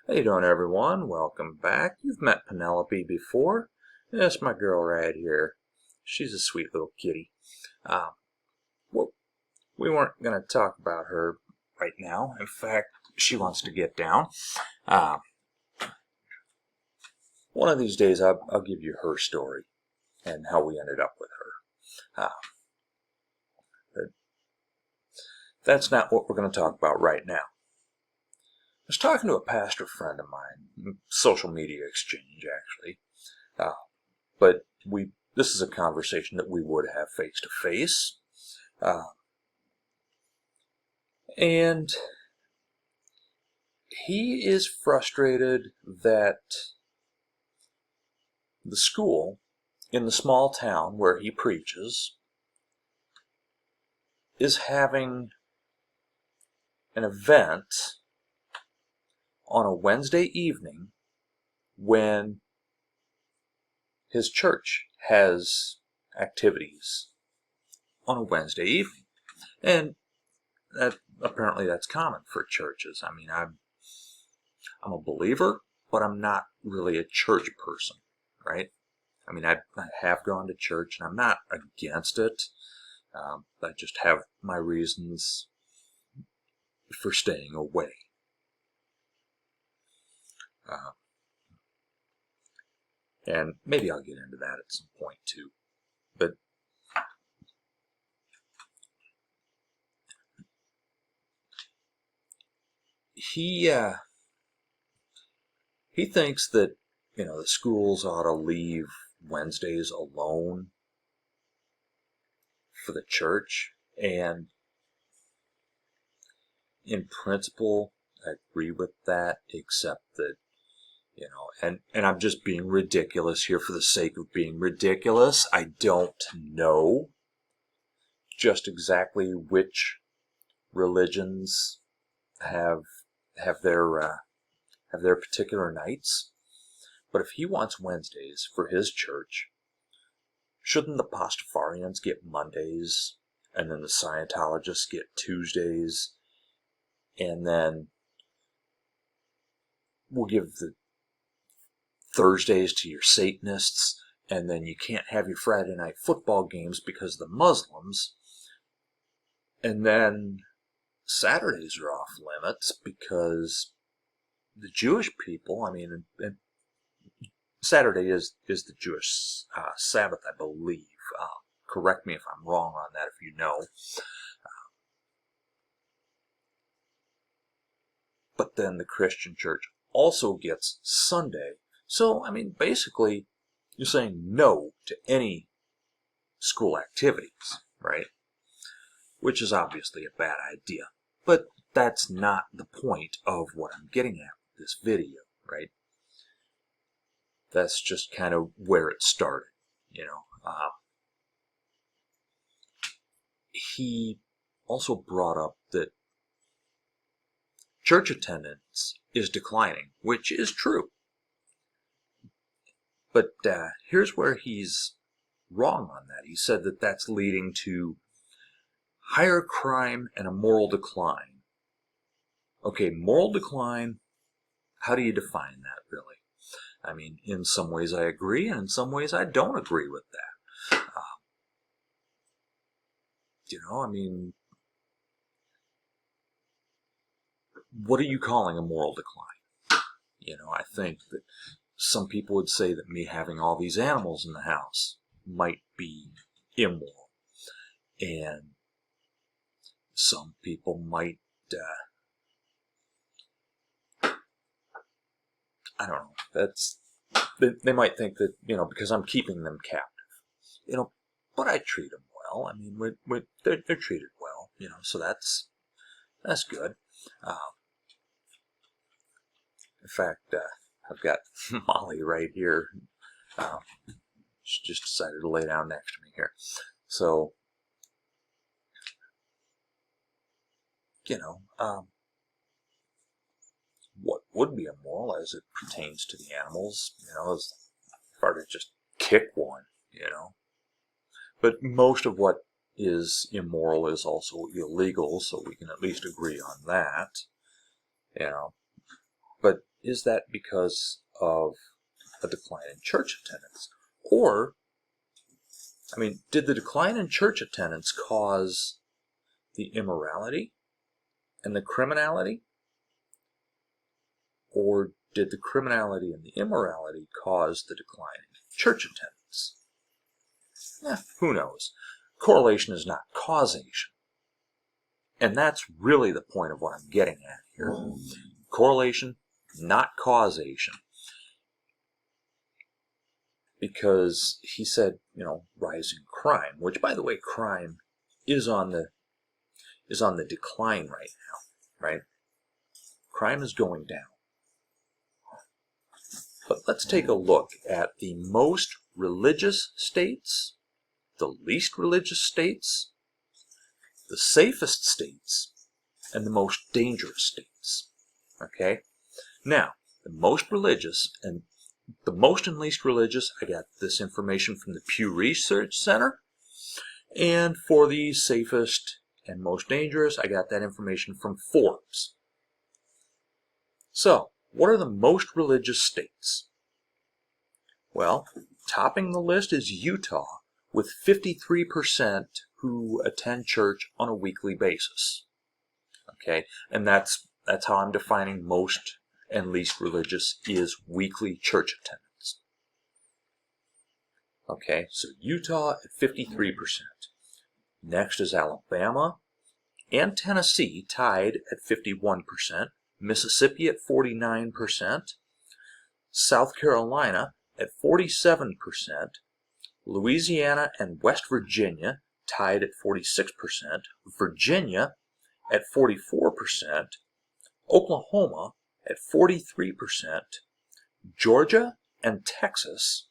How you doing, everyone? Welcome back. You've met Penelope before. That's my girl right here. She's a sweet little kitty. Uh, well, we weren't going to talk about her right now. In fact, she wants to get down. Uh, one of these days, I'll give you her story and how we ended up with her. But that's not what we're going to talk about right now. I was talking to a pastor friend of mine, social media exchange actually, but this is a conversation that we would have face to face, and he is frustrated that the school in the small town where he preaches is having an event on a Wednesday evening when his church has activities on a Wednesday evening. And apparently that's common for churches. I mean, I'm a believer, but I'm not really a church person, right? I mean, I have gone to church, and I'm not against it. I just have my reasons for staying away. And maybe I'll get into that at some point too. But he thinks that, the schools ought to leave Wednesdays alone for the church, and in principle I agree with that, except that, and I'm just being ridiculous here for the sake of being ridiculous. I don't know just exactly which religions have their particular nights, but if he wants Wednesdays for his church, shouldn't the Pastafarians get Mondays, and then the Scientologists get Tuesdays, and then we'll give the Thursdays to your Satanists, and then you can't have your Friday night football games because of the Muslims, and then Saturdays are off limits because the Jewish people, and Saturday is the Jewish Sabbath, I believe. Correct me if I'm wrong on that, if you know. But then the Christian church also gets Sunday. So, basically, you're saying no to any school activities, right? Which is obviously a bad idea. But that's not the point of what I'm getting at with this video, right? That's just kind of where it started, He also brought up that church attendance is declining, which is true. But here's where he's wrong on that. He said that that's leading to higher crime and a moral decline. Okay, moral decline, how do you define that, really? In some ways I agree, and in some ways I don't agree with that. What are you calling a moral decline? I think that some people would say that me having all these animals in the house might be immoral. And some people might, I don't know, they might think that, because I'm keeping them captive, but I treat them well. They're treated well, so that's good. In fact, I've got Molly right here. She just decided to lay down next to me here. So, what would be immoral as it pertains to the animals, is if I were to just kick one, But most of what is immoral is also illegal, so we can at least agree on that, But is that because of a decline in church attendance? Or, I mean, did the decline in church attendance cause the immorality and the criminality? Or did the criminality and the immorality cause the decline in church attendance? Who knows? Correlation is not causation. And that's really the point of what I'm getting at here. Correlation, not causation. Because he said, rising crime, which, by the way, crime is on the decline right now, right? Crime is going down. But let's take a look at the most religious states, the least religious states, the safest states, and the most dangerous states. Okay? Now, the most religious and the most and least religious, I got this information from the Pew Research Center. And for the safest and most dangerous, I got that information from Forbes. So, what are the most religious states? Well, topping the list is Utah, with 53% who attend church on a weekly basis. Okay, and that's how I'm defining most and least religious, is weekly church attendance. Okay, so Utah at 53%. Next is Alabama and Tennessee, tied at 51%. Mississippi at 49%. South Carolina at 47%. Louisiana and West Virginia tied at 46%. Virginia at 44%. Oklahoma at 43%. Georgia and Texas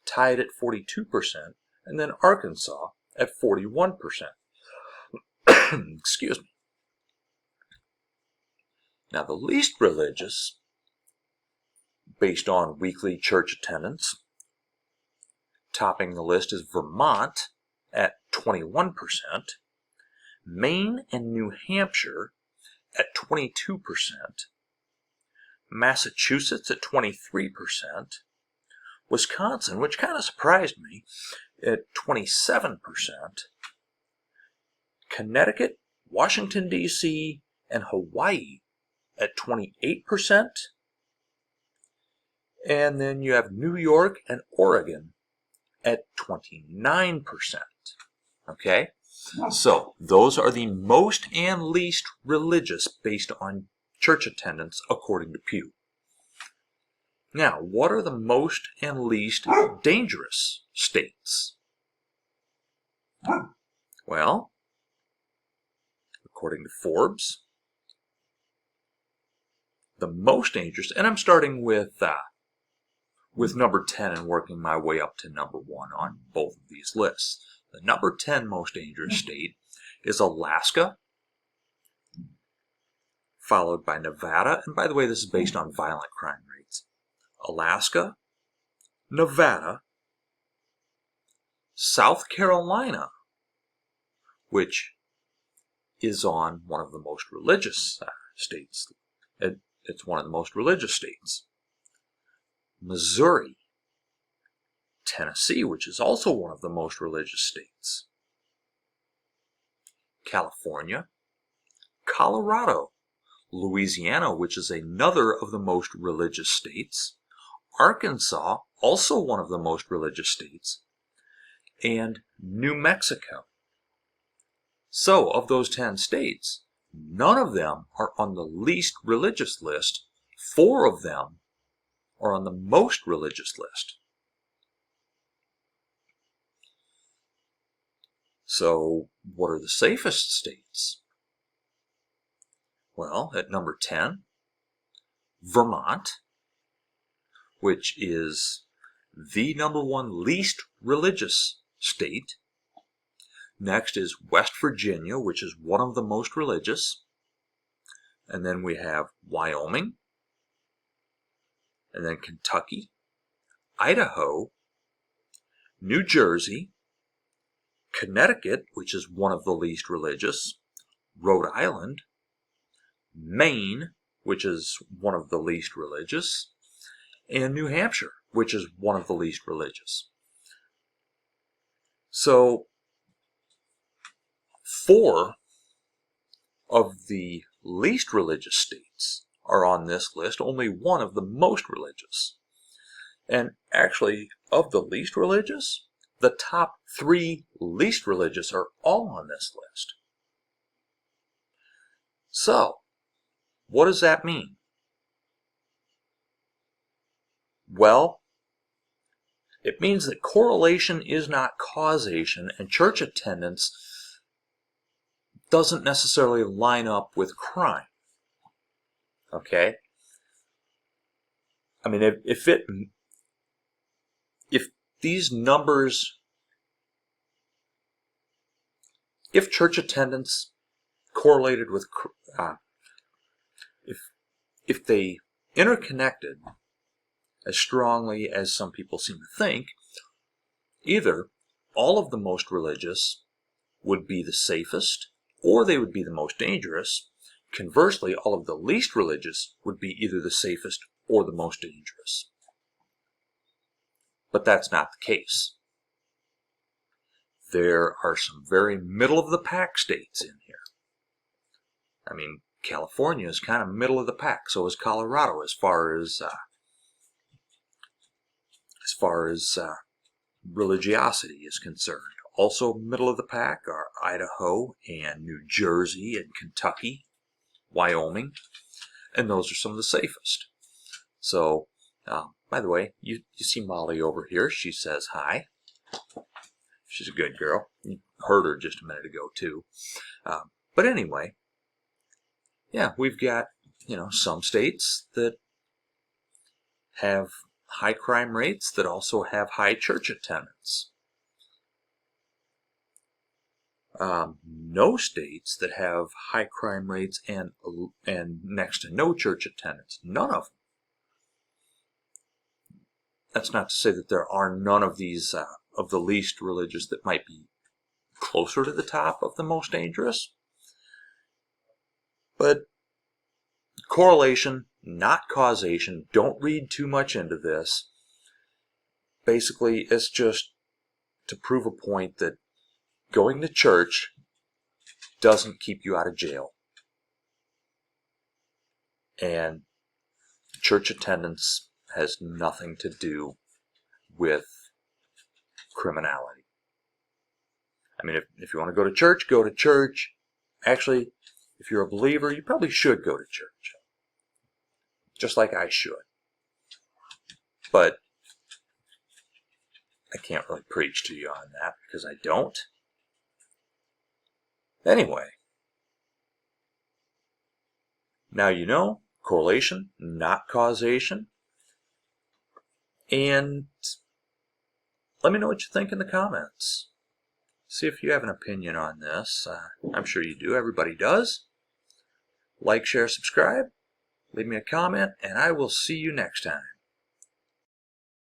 tied at 42%. And then Arkansas at 41%. Excuse me. Now, the least religious, based on weekly church attendance, topping the list is Vermont at 21%, Maine and New Hampshire at 22%, Massachusetts at 23%, Wisconsin, which kind of surprised me, at 27%, Connecticut, Washington, D.C., and Hawaii at 28%, and then you have New York and Oregon at 29%. Okay? So, those are the most and least religious based on church attendance according to Pew. Now, what are the most and least dangerous states? Well, according to Forbes, the most dangerous, and I'm starting with number 10 and working my way up to number 1 on both of these lists. The number 10 most dangerous state is Alaska, followed by Nevada, and by the way, this is based on violent crime rates. Alaska, Nevada, South Carolina, which is on one of the most religious states. It's one of the most religious states. Missouri, Tennessee, which is also one of the most religious states. California, Colorado, Louisiana, which is another of the most religious states. Arkansas, also one of the most religious states. And New Mexico. So, of those 10 states, none of them are on the least religious list. 4 of them are on the most religious list. So, what are the safest states? Well, at number 10, Vermont, which is the number 1 least religious state. Next is West Virginia, which is one of the most religious. And then we have Wyoming, and then Kentucky, Idaho, New Jersey, Connecticut, which is one of the least religious, Rhode Island, Maine, which is one of the least religious, and New Hampshire, which is one of the least religious. So 4 of the least religious states are on this list, only 1 of the most religious. And actually, of the least religious, the top 3 least religious are all on this list. So, what does that mean? Well, it means that correlation is not causation, and church attendance doesn't necessarily line up with crime. Okay? I mean, if these numbers, if church attendance correlated with, if they interconnected as strongly as some people seem to think, either all of the most religious would be the safest, or they would be the most dangerous. Conversely, all of the least religious would be either the safest or the most dangerous. But that's not the case. There are some very middle-of-the-pack states in here. I mean, California is kind of middle of the pack, so is Colorado as far as religiosity is concerned. Also middle of the pack are Idaho and New Jersey and Kentucky, Wyoming, and those are some of the safest. So, by the way, you see Molly over here. She says hi. She's a good girl. You heard her just a minute ago, too. But anyway, yeah, we've got, some states that have high crime rates that also have high church attendance. No states that have high crime rates and next to no church attendance. None of them. That's not to say that there are none of these of the least religious that might be closer to the top of the most dangerous. But correlation, not causation. Don't read too much into this. Basically, it's just to prove a point that going to church doesn't keep you out of jail. And church attendance has nothing to do with criminality. I mean, if you want to go to church, go to church. Actually, if you're a believer, you probably should go to church. Just like I should. But I can't really preach to you on that because I don't. Anyway, now you know correlation, not causation. And let me know what you think in the comments. See if you have an opinion on this. I'm sure you do. Everybody does. Like, share, subscribe. Leave me a comment, and I will see you next time.